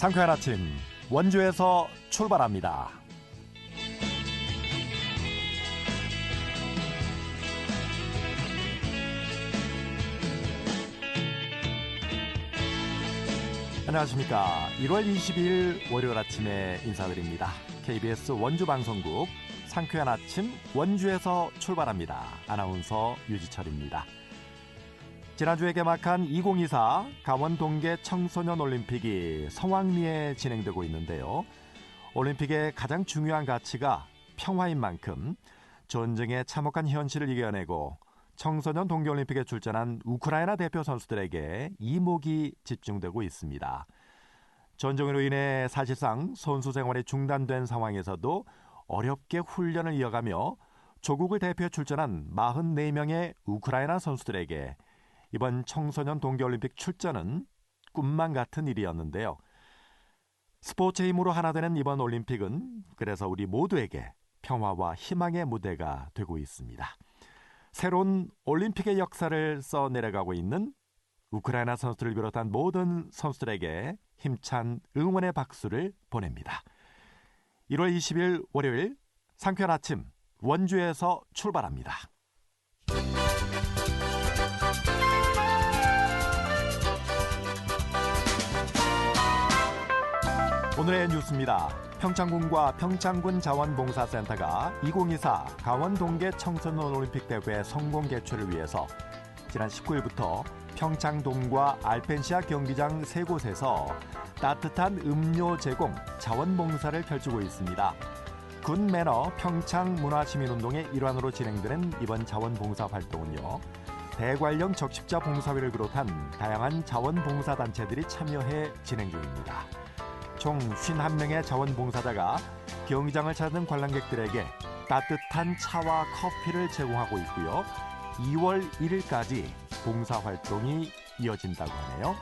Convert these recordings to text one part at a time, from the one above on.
상쾌한 아침 원주에서 출발합니다. 안녕하십니까. 1월 22일 월요일 아침에 인사드립니다. KBS 원주방송국 상쾌한 아침 원주에서 출발합니다. 아나운서 유지철입니다. 지난주에 개막한 2024 강원 동계 청소년 올림픽이 성황리에 진행되고 있는데요. 올림픽의 가장 중요한 가치가 평화인 만큼 전쟁에 참혹한 현실을 이겨내고 청소년 동계올림픽에 출전한 우크라이나 대표 선수들에게 이목이 집중되고 있습니다. 전쟁으로 인해 사실상 선수 생활이 중단된 상황에서도 어렵게 훈련을 이어가며 조국을 대표해 출전한 44명의 우크라이나 선수들에게 이번 청소년 동계올림픽 출전은 꿈만 같은 일이었는데요. 스포츠의 힘으로 하나 되는 이번 올림픽은 그래서 우리 모두에게 평화와 희망의 무대가 되고 있습니다. 새로운 올림픽의 역사를 써내려가고 있는 우크라이나 선수들을 비롯한 모든 선수들에게 힘찬 응원의 박수를 보냅니다. 1월 20일 월요일 상쾌한 아침 원주에서 출발합니다. 오늘의 뉴스입니다. 평창군과 평창군 자원봉사센터가 2024 강원 동계 청소년 올림픽 대회 성공 개최를 위해서 지난 19일부터 평창동과 알펜시아 경기장 세 곳에서 따뜻한 음료 제공 자원봉사를 펼치고 있습니다. 군 매너 평창 문화시민운동의 일환으로 진행되는 이번 자원봉사 활동은요. 대관령 적십자 봉사회를 비롯한 다양한 자원봉사단체들이 참여해 진행 중입니다. 총 51명의 자원봉사자가 경기장을 찾는 관람객들에게 따뜻한 차와 커피를 제공하고 있고요. 2월 1일까지 봉사활동이 이어진다고 하네요.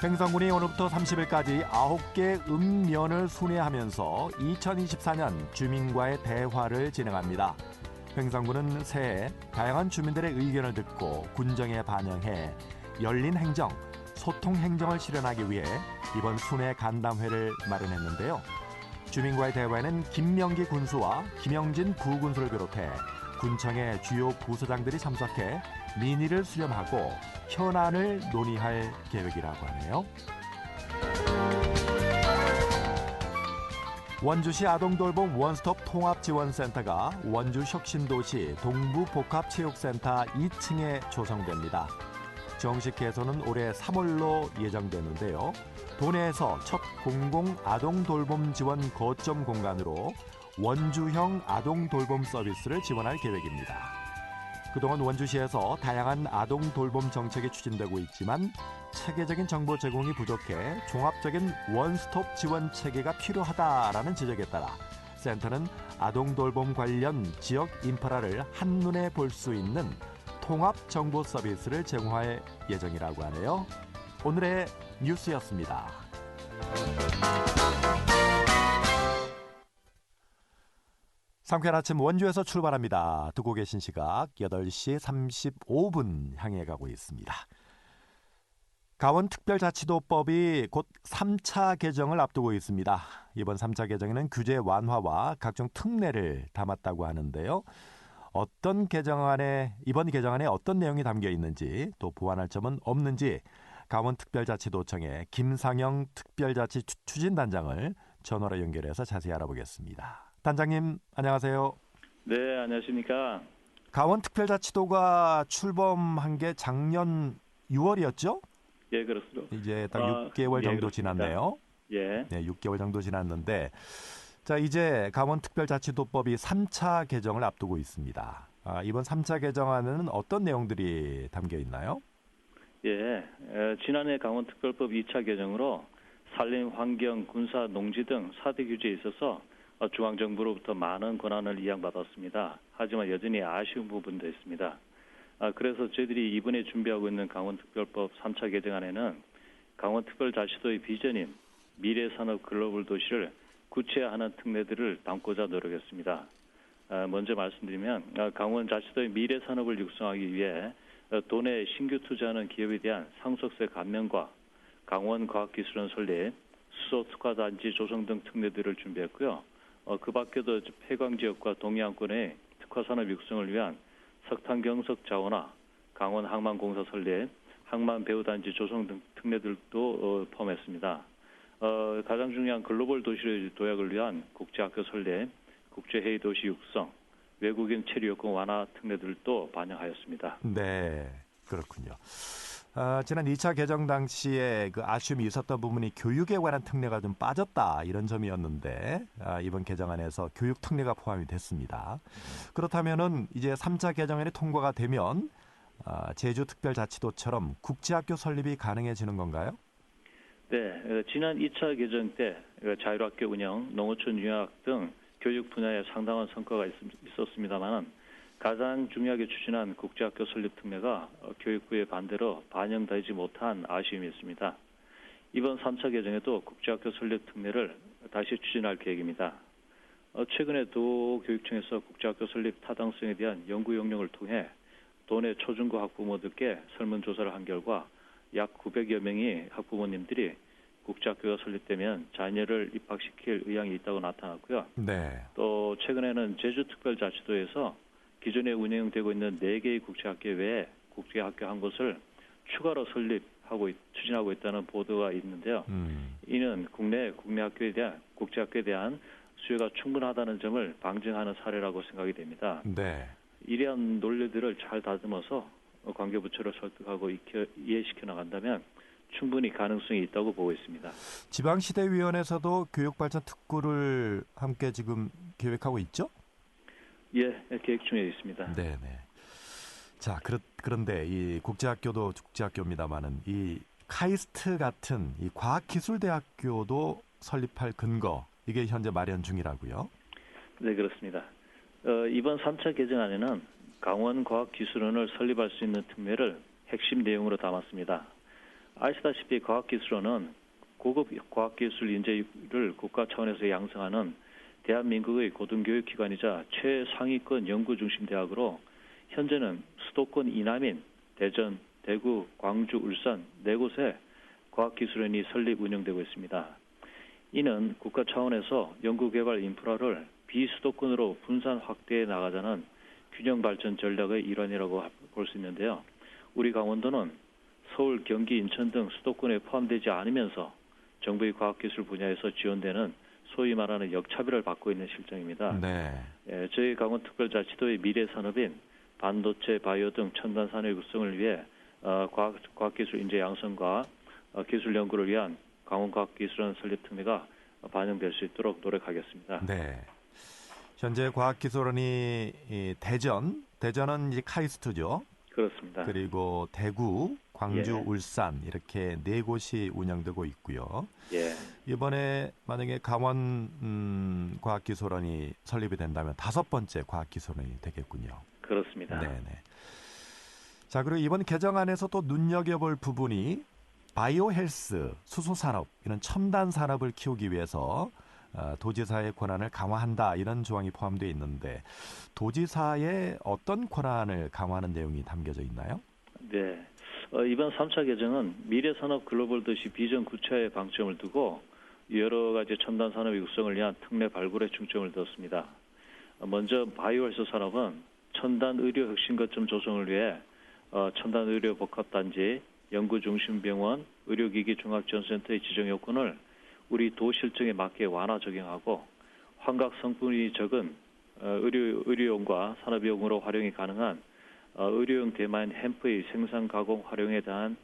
횡성군이 오늘부터 30일까지 9개 읍면을 순회하면서 2024년 주민과의 대화를 진행합니다. 횡성군은 새해 다양한 주민들의 의견을 듣고 군정에 반영해 열린 행정, 소통 행정을 실현하기 위해 이번 순회 간담회를 마련했는데요. 주민과의 대화에는 김명기 군수와 김영진 부군수를 비롯해 군청의 주요 부서장들이 참석해 민의를 수렴하고 현안을 논의할 계획이라고 하네요. 원주시 아동돌봄 원스톱 통합지원센터가 원주 혁신도시 동부복합체육센터 2층에 조성됩니다. 정식 개소는 올해 3월로 예정되는데요. 도내에서 첫 공공 아동돌봄 지원 거점 공간으로 원주형 아동돌봄 서비스를 지원할 계획입니다. 그동안 원주시에서 다양한 아동돌봄 정책이 추진되고 있지만 체계적인 정보 제공이 부족해 종합적인 원스톱 지원 체계가 필요하다라는 지적에 따라 센터는 아동돌봄 관련 지역 인프라를 한눈에 볼 수 있는 통합 정보 서비스를 제공할 예정이라고 하네요. 오늘의 뉴스였습니다. 상쾌한 아침 원주에서 출발합니다. 듣고 계신 시각 8시 35분 향해 가고 있습니다. 강원특별자치도법이 곧 3차 개정을 앞두고 있습니다. 이번 3차 개정에는 규제 완화와 각종 특례를 담았다고 하는데요. 이번 개정안에 어떤 내용이 담겨 있는지 또 보완할 점은 없는지 강원특별자치도청의 김상영 특별자치 추진단장을 전화로 연결해서 자세히 알아보겠습니다. 단장님 안녕하세요. 네, 안녕하십니까. 강원특별자치도가 출범한 게 작년 6월이었죠? 예, 그렇습니다. 이제 딱 6개월 정도 지났네요. 예. 네, 6개월 정도 지났는데 자, 이제 강원특별자치도법이 3차 개정을 앞두고 있습니다. 이번 3차 개정안에는 어떤 내용들이 담겨 있나요? 예, 지난해 강원특별법 2차 개정으로 산림, 환경, 군사, 농지 등 4대 규제에 있어서 중앙정부로부터 많은 권한을 이양받았습니다. 하지만 여전히 아쉬운 부분도 있습니다. 그래서 저희들이 이번에 준비하고 있는 강원특별법 3차 개정안에는 강원특별자치도의 비전인 미래산업 글로벌 도시를 구체화하는 특례들을 담고자 노력했습니다. 먼저 말씀드리면 강원자치도의 미래산업을 육성하기 위해 도내 신규 투자하는 기업에 대한 상속세 감면과 강원 과학기술원 설립, 수소 특화단지 조성 등 특례들을 준비했고요. 그 밖에도 폐광 지역과 동해안권의 특화산업 육성을 위한 석탄 경석 자원화, 강원 항만공사 설립, 항만 배후단지 조성 등 특례들도 포함했습니다. 가장 중요한 글로벌 도시 도약을 위한 국제학교 설립, 국제회의 도시 육성, 외국인 체류 요건 완화 특례들도 반영하였습니다. 네, 그렇군요. 지난 2차 개정 당시에 그 아쉬움이 있었던 부분이 교육에 관한 특례가 좀 빠졌다 이런 점이었는데 이번 개정안에서 교육 특례가 포함이 됐습니다. 그렇다면은 이제 3차 개정안이 통과가 되면 제주특별자치도처럼 국제학교 설립이 가능해지는 건가요? 네, 지난 2차 개정 때 자율학교 운영, 농어촌 유학 등 교육 분야에 상당한 성과가 있었습니다만 가장 중요하게 추진한 국제학교 설립 특례가 교육부의 반대로 반영되지 못한 아쉬움이 있습니다. 이번 3차 개정에도 국제학교 설립 특례를 다시 추진할 계획입니다. 최근에 도교육청에서 국제학교 설립 타당성에 대한 연구 용역을 통해 도내 초중고 학부모들께 설문조사를 한 결과 약 900여 명의 학부모님들이 국제학교가 설립되면 자녀를 입학시킬 의향이 있다고 나타났고요. 네. 또 최근에는 제주특별자치도에서 기존에 운영되고 있는 4개의 국제학교 외에 국제학교 한 곳을 추가로 추진하고 있다는 보도가 있는데요. 이는 국내 국제학교에 대한 수요가 충분하다는 점을 방증하는 사례라고 생각이 됩니다. 네. 이러한 논리들을 잘 다듬어서 관계부처를 설득하고 이해시켜 나간다면 충분히 가능성이 있다고 보고 있습니다. 지방시대위원회에서도 교육발전 특구를 함께 지금 계획하고 있죠? 예, 계획 중에 있습니다. 네. 자, 그런데 이 국제학교도 국제학교입니다만은 이 카이스트 같은 이 과학기술대학교도 설립할 근거 이게 현재 마련 중이라고요? 네, 그렇습니다. 이번 3차 개정안에는 강원과학기술원을 설립할 수 있는 특례를 핵심 내용으로 담았습니다. 아시다시피 과학기술원은 고급 과학기술 인재를 국가 차원에서 양성하는 대한민국의 고등교육기관이자 최상위권 연구중심 대학으로 현재는 수도권 이남인 대전, 대구, 광주, 울산 4곳에 과학기술원이 설립 운영되고 있습니다. 이는 국가 차원에서 연구개발 인프라를 비수도권으로 분산 확대해 나가자는 균형 발전 전략의 일환이라고 볼 수 있는데요. 우리 강원도는 서울, 경기, 인천 등 수도권에 포함되지 않으면서 정부의 과학기술 분야에서 지원되는 소위 말하는 역차별을 받고 있는 실정입니다. 네. 저희 강원특별자치도의 미래산업인 반도체, 바이오 등 첨단 산업 육성을 위해 과학기술 인재 양성과 기술 연구를 위한 강원과학기술원 설립 특례가 반영될 수 있도록 노력하겠습니다. 네. 현재 과학기술원이 대전은 이제 카이스트죠. 그렇습니다. 그리고 대구, 광주, 예. 울산 이렇게 4곳이 운영되고 있고요. 예. 이번에 만약에 강원 과학기술원이 설립이 된다면 5번째 과학기술원이 되겠군요. 그렇습니다. 네네. 자, 그리고 이번 개정안에서 또 눈여겨볼 부분이 바이오 헬스, 수소산업 이런 첨단 산업을 키우기 위해서 도지사의 권한을 강화한다 이런 조항이 포함되어 있는데 도지사의 어떤 권한을 강화하는 내용이 담겨져 있나요? 네. 이번 3차 개정은 미래산업 글로벌 도시 비전 구체화에 방점을 두고 여러 가지 첨단 산업 육성을 위한 특례 발굴에 중점을 두었습니다. 먼저 바이오 헬스 산업은 첨단 의료 혁신 거점 조성을 위해 첨단 의료 복합단지, 연구중심병원, 의료기기 종합지원센터의 지정 요건을 우리 도 실정에 맞게 완화 적용하고 환각 성분이 적은 의료용과 산업용으로 활용이 가능한 의료용 대마인 햄프의 생산 가공 활용에 대한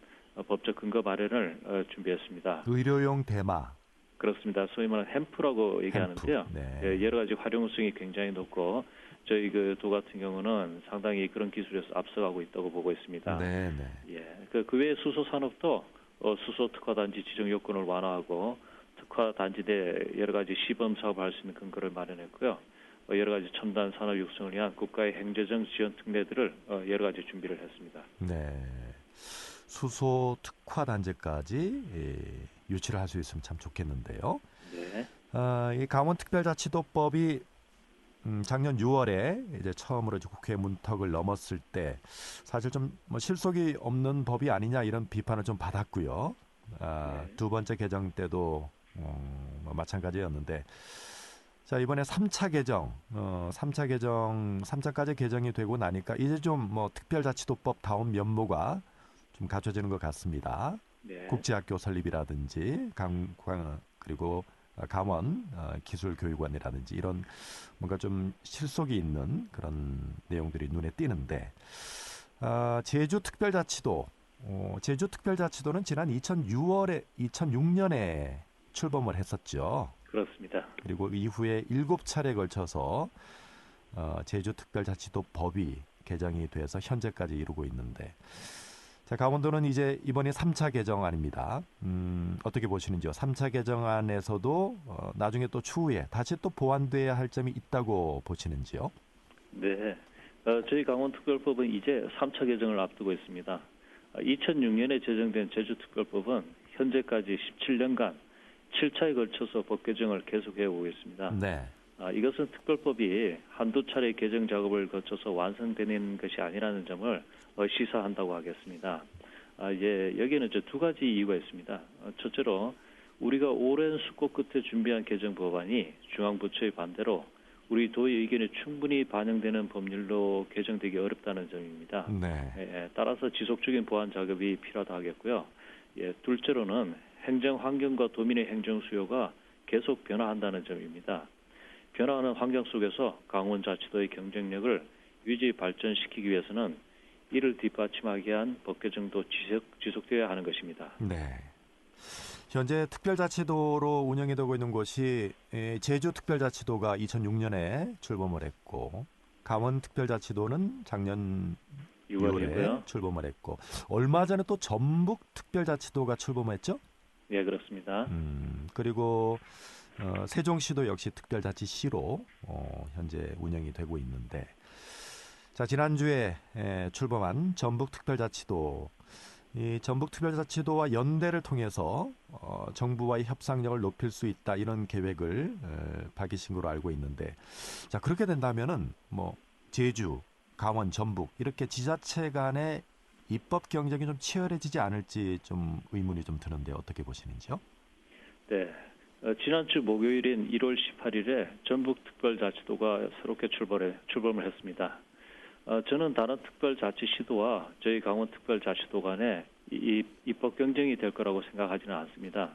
법적 근거 마련을 준비했습니다. 의료용 대마. 그렇습니다. 소위 말하는 햄프라고 얘기하는데요. 네. 여러 가지 활용성이 굉장히 높고 저희 도 같은 경우는 상당히 그런 기술에서 앞서가고 있다고 보고 있습니다. 네. 그 외에 수소 산업도 수소 특화단지 지정 요건을 완화하고 특화단지 내 여러 가지 시범 사업을 할 수 있는 근거를 마련했고요. 여러 가지 첨단 산업 육성을 위한 국가의 행정적 지원 특례들을 여러 가지 준비를 했습니다. 네. 수소 특화단지까지 유치를 할 수 있으면 참 좋겠는데요. 네. 이 강원특별자치도법이 작년 6월에 이제 처음으로 이제 국회 문턱을 넘었을 때 사실 좀 뭐 실속이 없는 법이 아니냐 이런 비판을 좀 받았고요. 두 번째 개정 때도 뭐 마찬가지였는데 자 이번에 3차 개정, 3차까지 개정이 되고 나니까 이제 좀 뭐 특별자치도법 다운 면모가 좀 갖춰지는 것 같습니다. 네. 국제학교 설립이라든지 그리고 강원 기술교육원이라든지 이런 뭔가 좀 실속이 있는 그런 내용들이 눈에 띄는데 제주특별자치도는 지난 2006년에 출범을 했었죠. 그렇습니다. 그리고 이후에 7차례에 걸쳐서 제주특별자치도 법이 개정이 돼서 현재까지 이루고 있는데 자, 강원도는 이제 이번이 3차 개정안입니다. 어떻게 보시는지요? 3차 개정안에서도 나중에 또 추후에 다시 또 보완돼야 할 점이 있다고 보시는지요? 네. 저희 강원특별법은 이제 3차 개정을 앞두고 있습니다. 2006년에 제정된 제주특별법은 현재까지 17년간 7차에 걸쳐서 법 개정을 계속해 오고 있습니다. 네. 이것은 특별법이 한두 차례 개정 작업을 거쳐서 완성되는 것이 아니라는 점을 시사한다고 하겠습니다. 여기에는 두 가지 이유가 있습니다. 첫째로 우리가 오랜 숙고 끝에 준비한 개정 법안이 중앙부처의 반대로 우리 도의 의견이 충분히 반영되는 법률로 개정되기 어렵다는 점입니다. 네. 따라서 지속적인 보완 작업이 필요하다 하겠고요. 둘째로는 행정 환경과 도민의 행정 수요가 계속 변화한다는 점입니다. 변화하는 환경 속에서 강원자치도의 경쟁력을 유지 발전시키기 위해서는 이를 뒷받침하기 위한 법 개정도 지속되어야 하는 것입니다. 네. 현재 특별자치도로 운영이 되고 있는 곳이 제주특별자치도가 2006년에 출범을 했고 강원특별자치도는 작년 6월에 출범을 했고 얼마 전에 또 전북특별자치도가 출범했죠? 네, 그렇습니다. 그리고 세종시도 역시 특별자치시로 현재 운영이 되고 있는데 자 지난주에 출범한 전북특별자치도 이 전북특별자치도와 연대를 통해서 정부와의 협상력을 높일 수 있다 이런 계획을 밝히신 걸로 알고 있는데 자 그렇게 된다면은 뭐 제주, 강원, 전북 이렇게 지자체 간의 입법 경쟁이 좀 치열해지지 않을지 좀 의문이 좀 드는데 어떻게 보시는지요? 네. 지난주 목요일인 1월 18일에 전북특별자치도가 새롭게 출범을 했습니다. 저는 다른 특별자치시도와 저희 강원특별자치도 간에 입법 경쟁이 될 거라고 생각하지는 않습니다.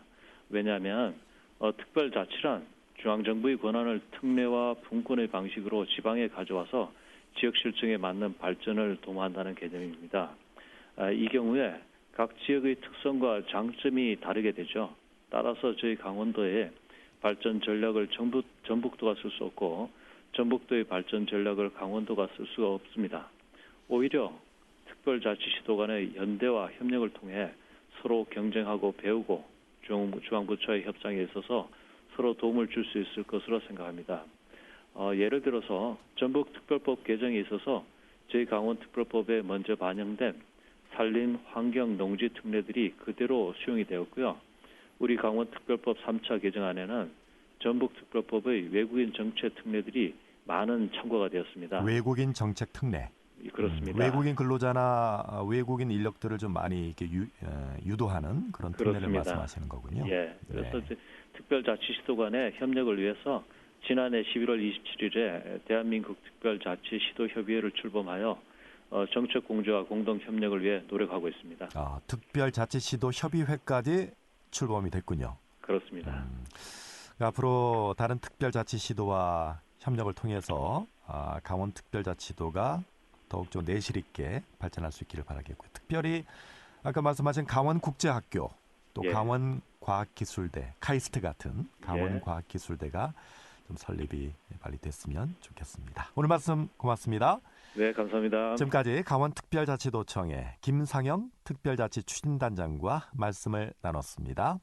왜냐하면 특별자치란 중앙정부의 권한을 특례와 분권의 방식으로 지방에 가져와서 지역 실정에 맞는 발전을 도모한다는 개념입니다. 이 경우에 각 지역의 특성과 장점이 다르게 되죠. 따라서 저희 강원도의 발전 전략을 전북도가 쓸 수 없고 전북도의 발전 전략을 강원도가 쓸 수가 없습니다. 오히려 특별자치시도 간의 연대와 협력을 통해 서로 경쟁하고 배우고 중앙부처의 협상에 있어서 서로 도움을 줄 수 있을 것으로 생각합니다. 예를 들어서 전북특별법 개정에 있어서 저희 강원특별법에 먼저 반영된 산림, 환경, 농지 특례들이 그대로 수용이 되었고요. 우리 강원특별법 3차 개정안에는 전북특별법의 외국인 정책 특례들이 많은 참고가 되었습니다. 외국인 정책 특례. 그렇습니다. 외국인 근로자나 외국인 인력들을 좀 많이 이렇게 유도하는 그런 특례를 그렇습니다. 말씀하시는 거군요. 예. 그래서 특별자치시도 간의 협력을 위해서 지난해 11월 27일에 대한민국 특별자치시도협의회를 출범하여 정책 공조와 공동 협력을 위해 노력하고 있습니다. 특별자치시도 협의회까지 출범이 됐군요. 그렇습니다. 앞으로 다른 특별자치시도와 협력을 통해서 강원특별자치도가 더욱 좀 내실 있게 발전할 수 있기를 바라겠고요. 특별히 아까 말씀하신 강원국제학교 또 강원과학기술대 카이스트 같은 강원과학기술대가 좀 설립이 빨리 됐으면 좋겠습니다. 오늘 말씀 고맙습니다. 네, 감사합니다. 지금까지 강원특별자치도청의 김상영 특별자치 추진단장과 말씀을 나눴습니다.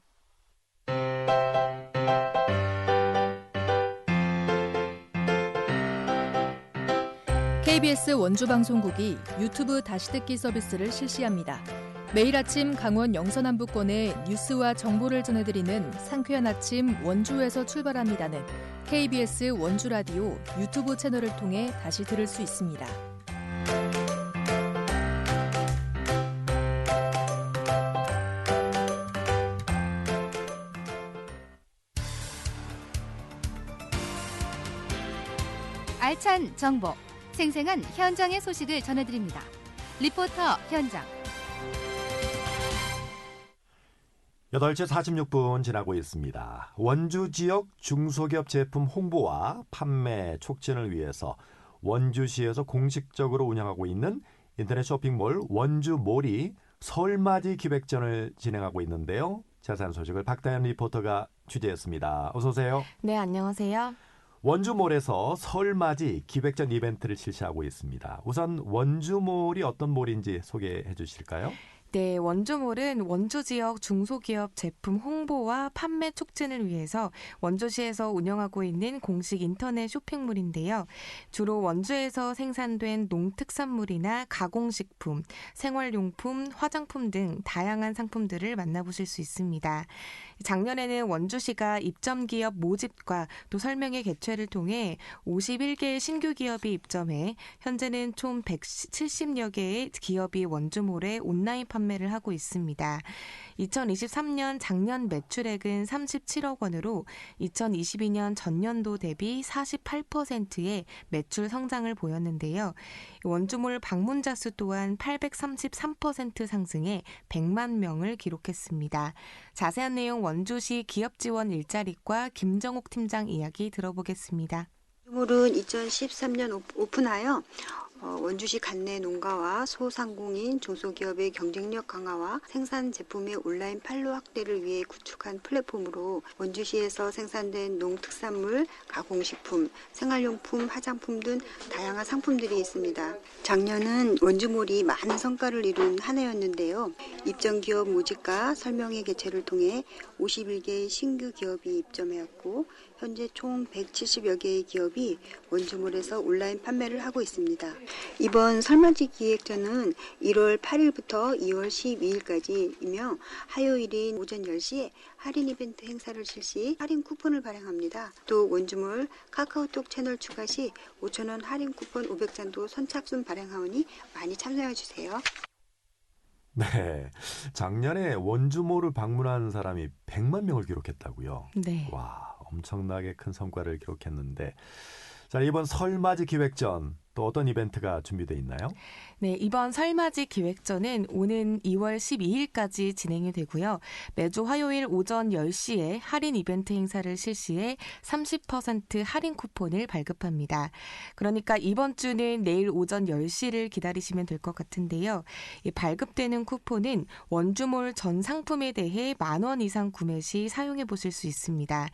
KBS 원주방송국이 유튜브 다시 듣기 서비스를 실시합니다. 매일 아침 강원 영서남부권의 뉴스와 정보를 전해드리는 상쾌한 아침 원주에서 출발합니다는 KBS 원주 라디오 유튜브 채널을 통해 다시 들을 수 있습니다. 알찬 정보, 생생한 현장의 소식을 전해드립니다. 리포터 현장. 8시 46분 지나고 있습니다. 원주 지역 중소기업 제품 홍보와 판매 촉진을 위해서 원주시에서 공식적으로 운영하고 있는 인터넷 쇼핑몰 원주몰이 설맞이 기획전을 진행하고 있는데요. 자세한 소식을 박다현 리포터가 취재했습니다. 어서 오세요. 네, 안녕하세요. 원주몰에서 설맞이 기획전 이벤트를 실시하고 있습니다. 우선 원주몰이 어떤 몰인지 소개해 주실까요? 네, 원주몰은 원주 지역 중소기업 제품 홍보와 판매 촉진을 위해서 원주시에서 운영하고 있는 공식 인터넷 쇼핑몰인데요. 주로 원주에서 생산된 농특산물이나 가공식품, 생활용품, 화장품 등 다양한 상품들을 만나보실 수 있습니다. 작년에는 원주시가 입점기업 모집과 또 설명회 개최를 통해 51개의 신규 기업이 입점해 현재는 총 170여 개의 기업이 원주몰에 온라인 판매를 하고 있습니다. 2023년 작년 매출액은 37억 원으로 2022년 전년도 대비 48%의 매출 성장을 보였는데요. 원주몰 방문자 수 또한 833% 상승해 100만 명을 기록했습니다. 자세한 내용 원주시 기업지원 일자리과 김정옥 팀장 이야기 들어보겠습니다. 원주몰은 2013년 오픈하여 원주시 관내 농가와 소상공인 중소기업의 경쟁력 강화와 생산 제품의 온라인 판로 확대를 위해 구축한 플랫폼으로 원주시에서 생산된 농특산물, 가공식품, 생활용품, 화장품 등 다양한 상품들이 있습니다. 작년은 원주몰이 많은 성과를 이룬 한 해였는데요. 입점기업 모집과 설명회 개최를 통해 51개의 신규 기업이 입점하였고 현재 총 170여 개의 기업이 원주몰에서 온라인 판매를 하고 있습니다. 이번 설맞이 기획전은 1월 8일부터 2월 12일까지이며 화요일인 오전 10시에 할인 이벤트 행사를 실시 할인 쿠폰을 발행합니다. 또 원주몰 카카오톡 채널 추가 시 5,000원 할인 쿠폰 500장도 선착순 발행하오니 많이 참여해 주세요. 네, 작년에 원주몰을 방문한 사람이 100만 명을 기록했다고요? 네. 와, 엄청나게 큰 성과를 기록했는데 자, 이번 설맞이 기획전 또 어떤 이벤트가 준비되어 있나요? 네, 이번 설맞이 기획전은 오는 2월 12일까지 진행이 되고요. 매주 화요일 오전 10시에 할인 이벤트 행사를 실시해 30% 할인 쿠폰을 발급합니다. 그러니까 이번 주는 내일 오전 10시를 기다리시면 될 것 같은데요. 이 발급되는 쿠폰은 원주몰 전 상품에 대해 10,000원 이상 구매 시 사용해 보실 수 있습니다.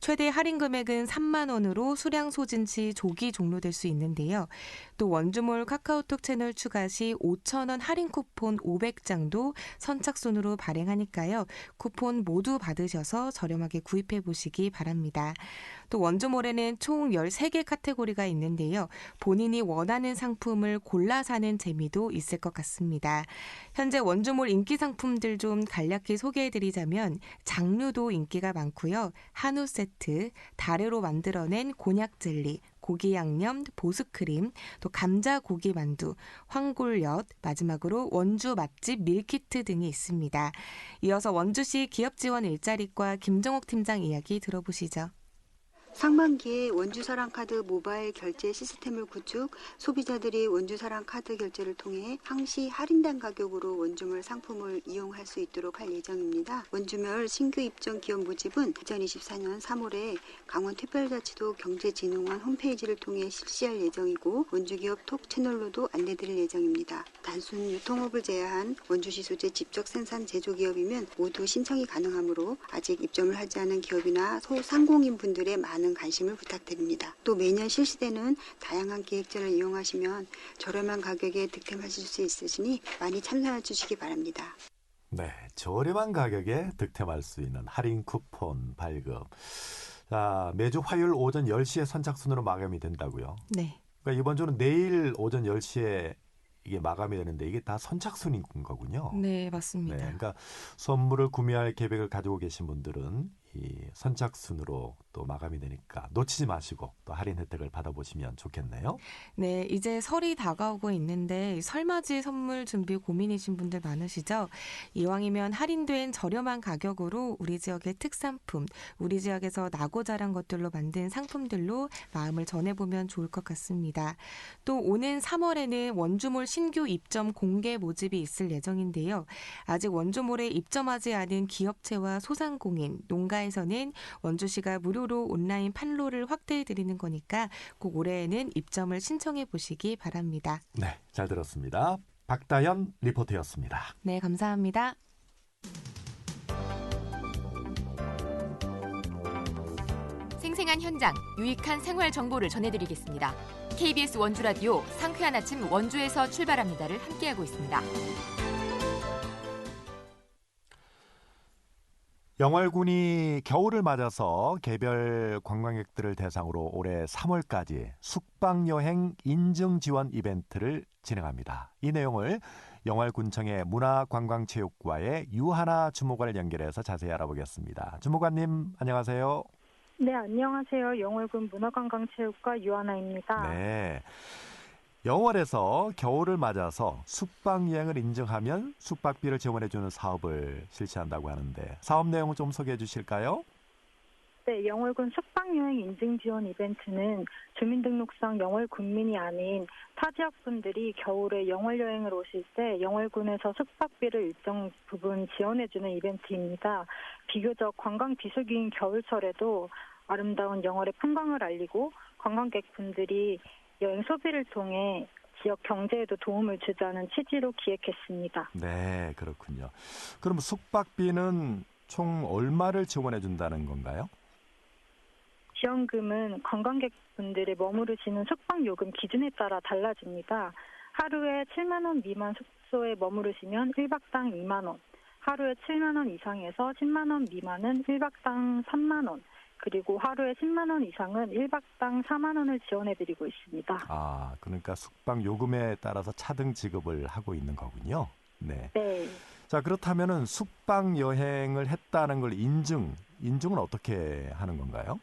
최대 할인 금액은 3만 원으로 수량 소진 시 조기 종료될 수 있는데요. 또 원주몰 카카오톡 채널 추가 시 5,000원 할인 쿠폰 500장도 선착순으로 발행하니까요. 쿠폰 모두 받으셔서 저렴하게 구입해 보시기 바랍니다. 또 원주몰에는 총 13개 카테고리가 있는데요. 본인이 원하는 상품을 골라 사는 재미도 있을 것 같습니다. 현재 원주몰 인기 상품들 좀 간략히 소개해드리자면 장류도 인기가 많고요. 한우 세트, 다래로 만들어낸 곤약 젤리, 고기 양념, 보스크림, 또 감자 고기 만두, 황골엿, 마지막으로 원주 맛집 밀키트 등이 있습니다. 이어서 원주시 기업지원 일자리과 김정옥 팀장 이야기 들어보시죠. 상반기에 원주사랑카드 모바일 결제 시스템을 구축, 소비자들이 원주사랑카드 결제를 통해 항시 할인된 가격으로 원주몰 상품을 이용할 수 있도록 할 예정입니다. 원주몰 신규 입점 기업 모집은 2024년 3월에 강원특별자치도 경제진흥원 홈페이지를 통해 실시할 예정이고 원주기업 톡 채널로도 안내드릴 예정입니다. 단순 유통업을 제외한 원주시 소재 직접 생산 제조기업이면 모두 신청이 가능하므로 아직 입점을 하지 않은 기업이나 소상공인 분들의 많은 관심을 부탁드립니다. 또 매년 실시되는 다양한 기획전을 이용하시면 저렴한 가격에 득템하실 수 있으시니 많이 참여해 주시기 바랍니다. 네, 저렴한 가격에 득템할 수 있는 할인 쿠폰 발급. 자, 매주 화요일 오전 10시에 선착순으로 마감이 된다고요? 네. 그러니까 이번 주는 내일 오전 10시에 이게 마감이 되는데 이게 다 선착순인 거군요. 네, 맞습니다. 네, 그러니까 선물을 구매할 계획을 가지고 계신 분들은 이 선착순으로 또 마감이 되니까 놓치지 마시고 또 할인 혜택을 받아보시면 좋겠네요. 네, 이제 설이 다가오고 있는데 설맞이 선물 준비 고민이신 분들 많으시죠? 이왕이면 할인된 저렴한 가격으로 우리 지역의 특산품, 우리 지역에서 나고 자란 것들로 만든 상품들로 마음을 전해보면 좋을 것 같습니다. 또 오는 3월에는 원주몰 신규 입점 공개 모집이 있을 예정인데요. 아직 원주몰에 입점하지 않은 기업체와 소상공인, 농가에서는 원주시가 무료로 온라인 판로를 확대해 드리는 거니까 꼭 올해에는 입점을 신청해 보시기 바랍니다. 네, 잘 들었습니다. 박다연 리포터였습니다. 네, 감사합니다. 생생한 현장, 유익한 생활 정보를 전해드리겠습니다. KBS 원주 라디오 상쾌한 아침 원주에서 출발합니다를 함께하고 있습니다. 영월군이 겨울을 맞아서 개별 관광객들을 대상으로 올해 3월까지 숙박여행 인증 지원 이벤트를 진행합니다. 이 내용을 영월군청의 문화관광체육과의 유하나 주무관을 연결해서 자세히 알아보겠습니다. 주무관님 안녕하세요. 네, 안녕하세요. 영월군 문화관광체육과 유하나입니다. 네. 영월에서 겨울을 맞아서 숙박여행을 인증하면 숙박비를 지원해주는 사업을 실시한다고 하는데 사업 내용을 좀 소개해 주실까요? 네, 영월군 숙박여행 인증 지원 이벤트는 주민등록상 영월 군민이 아닌 타 지역 분들이 겨울에 영월 여행을 오실 때 영월군에서 숙박비를 일정 부분 지원해주는 이벤트입니다. 비교적 관광 비수기인 겨울철에도 아름다운 영월의 풍광을 알리고 관광객분들이 여행 소비를 통해 지역 경제에도 도움을 주자는 취지로 기획했습니다. 네, 그렇군요. 그럼 숙박비는 총 얼마를 지원해 준다는 건가요? 지원금은 관광객분들이 머무르시는 숙박요금 기준에 따라 달라집니다. 하루에 7만 원 미만 숙소에 머무르시면 1박당 2만 원, 하루에 7만 원 이상에서 10만 원 미만은 1박당 3만 원, 그리고 하루에 10만 원 이상은 1박당 4만 원을 지원해드리고 있습니다. 아, 그러니까 숙박 요금에 따라서 차등 지급을 하고 있는 거군요. 네. 네. 자, 그렇다면은 숙박 여행을 했다는 걸 인증은 어떻게 하는 건가요?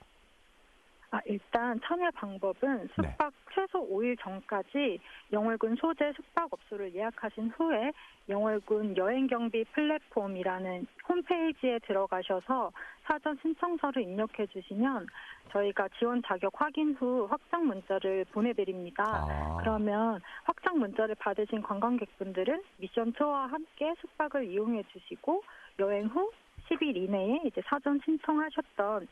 일단 참여 방법은 숙박 최소 5일 전까지 영월군 소재 숙박업소를 예약하신 후에 영월군 여행경비 플랫폼이라는 홈페이지에 들어가셔서 사전 신청서를 입력해 주시면 저희가 지원 자격 확인 후 확정 문자를 보내드립니다. 그러면 확정 문자를 받으신 관광객분들은 미션 투어와 함께 숙박을 이용해 주시고 여행 후 10일 이내에 이제 사전 신청하셨던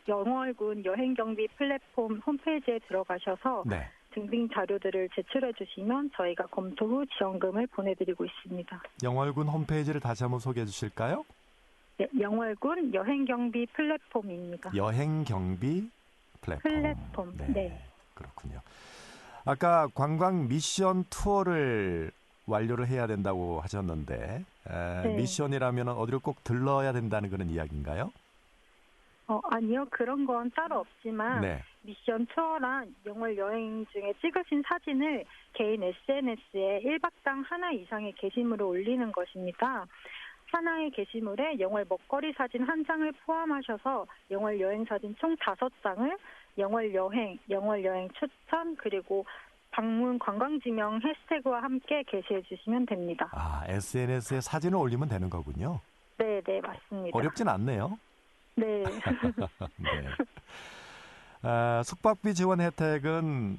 영월군 여행경비 플랫폼 홈페이지에 들어가셔서 증빙 자료들을 제출해 주시면 저희가 검토 후 지원금을 보내드리고 있습니다. 영월군 홈페이지를 다시 한번 소개해 주실까요? 네, 영월군 여행경비 플랫폼입니다. 여행경비 플랫폼. 네. 그렇군요. 아까 관광 미션 투어를 완료를 해야 된다고 하셨는데 미션이라면 어디를 꼭 들러야 된다는 그런 이야기인가요? 아니요. 그런 건 따로 없지만 미션 투어란 영월 여행 중에 찍으신 사진을 개인 SNS에 1박당 하나 이상의 게시물을 올리는 것입니다. 하나의 게시물에 영월 먹거리 사진 한 장을 포함하셔서 영월 여행 사진 총 5장을 영월 여행 추천, 그리고 방문 관광지명 해시태그와 함께 게시해 주시면 됩니다. SNS에 사진을 올리면 되는 거군요. 네, 맞습니다. 어렵진 않네요. 네. 숙박비 지원 혜택은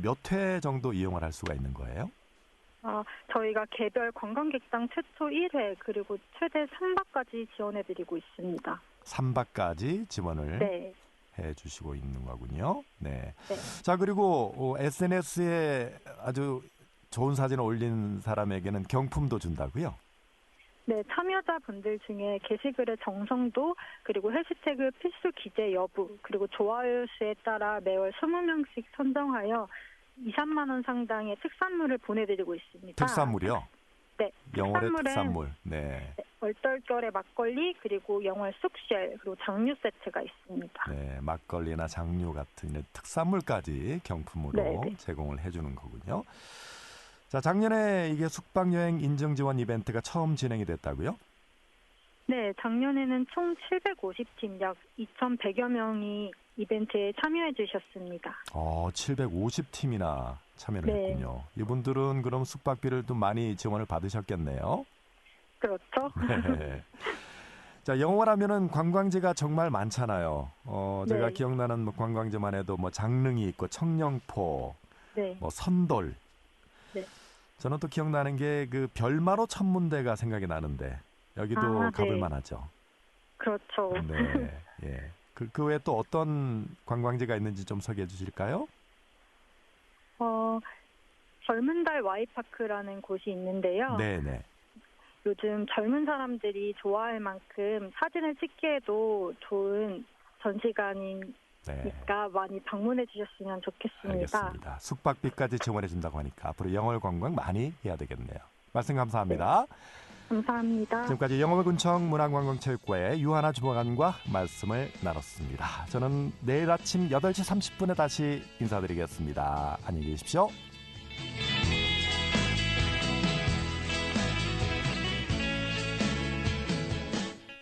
몇 회 정도 이용을 할 수가 있는 거예요? 저희가 개별 관광객당 최초 1회 그리고 최대 3박까지 지원해드리고 있습니다. 3박까지 지원을 해주시고 있는 거군요. 네. 자, 그리고 SNS에 아주 좋은 사진을 올린 사람에게는 경품도 준다고요? 네, 참여자분들 중에 게시글의 정성도, 그리고 해시태그 필수 기재 여부, 그리고 좋아요 수에 따라 매월 20명씩 선정하여 2, 3만 원 상당의 특산물을 보내드리고 있습니다. 특산물이요? 네. 영월의 특산물. 네. 얼떨결의 막걸리, 그리고 영월 쑥쉘, 그리고 장류 세트가 있습니다. 네, 막걸리나 장류 같은 특산물까지 경품으로 제공을 해주는 거군요. 자, 작년에 이게 숙박여행 인증 지원 이벤트가 처음 진행이 됐다고요? 네, 작년에는 총 750팀 약 2,100여 명이 이벤트에 참여해 주셨습니다. 750팀이나 참여를 네. 했군요. 이분들은 그럼 숙박비를 좀 많이 지원을 받으셨겠네요. 그렇죠. 네. 자, 영월하면은 관광지가 정말 많잖아요. 제가 네. 기억나는 뭐 관광지만 해도 뭐 장릉이 있고 청령포, 네. 뭐 선돌. 네. 저는 또 기억나는 게 그 별마로 천문대가 생각이 나는데 여기도 가볼 네. 만하죠. 그렇죠. 네. 예. 그 외에 또 어떤 관광지가 있는지 좀 소개해 주실까요? 젊은 달 와이파크라는 곳이 있는데요. 네네. 요즘 젊은 사람들이 좋아할 만큼 사진을 찍기에도 좋은 전시관이니까 네. 많이 방문해 주셨으면 좋겠습니다. 알겠습니다. 숙박비까지 지원해 준다고 하니까 앞으로 영월 관광 많이 해야 되겠네요. 말씀 감사합니다. 감사합니다. 지금까지 영월군청 문화관광체육과의 유하나 주무관과 말씀을 나눴습니다. 저는 내일 아침 8시 30분에 다시 인사드리겠습니다. 안녕히 계십시오.